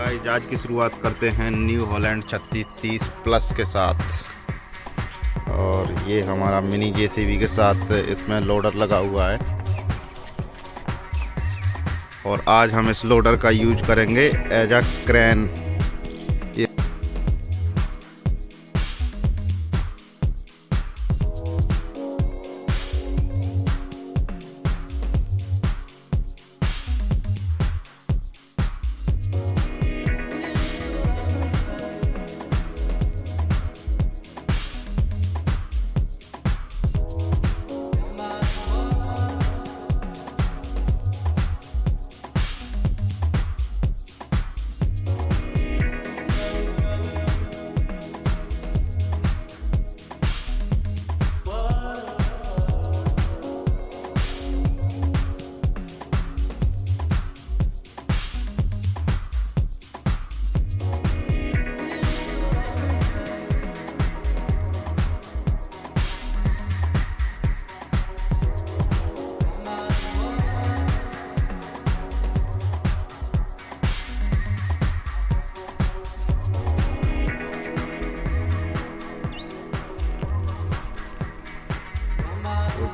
Guys आज की शुरुआत करते हैं न्यू हॉलैंड 3630 प्लस के साथ। और ये हमारा मिनी जेसीबी के साथ इसमें लोडर लगा हुआ है और आज हम इस लोडर का यूज करेंगे एज अ क्रेन।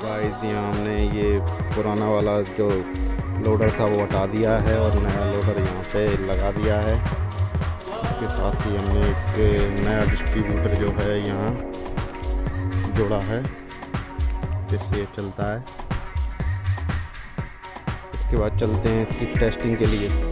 गाइस यहाँ हमने ये पुराना वाला जो लोडर था वो हटा दिया है और नया लोडर यहाँ पे लगा दिया है। इसके साथ ही हमने एक नया डिस्ट्रीब्यूटर जो है यहाँ जोड़ा है जिससे ये चलता है। इसके बाद चलते हैं इसकी टेस्टिंग के लिए।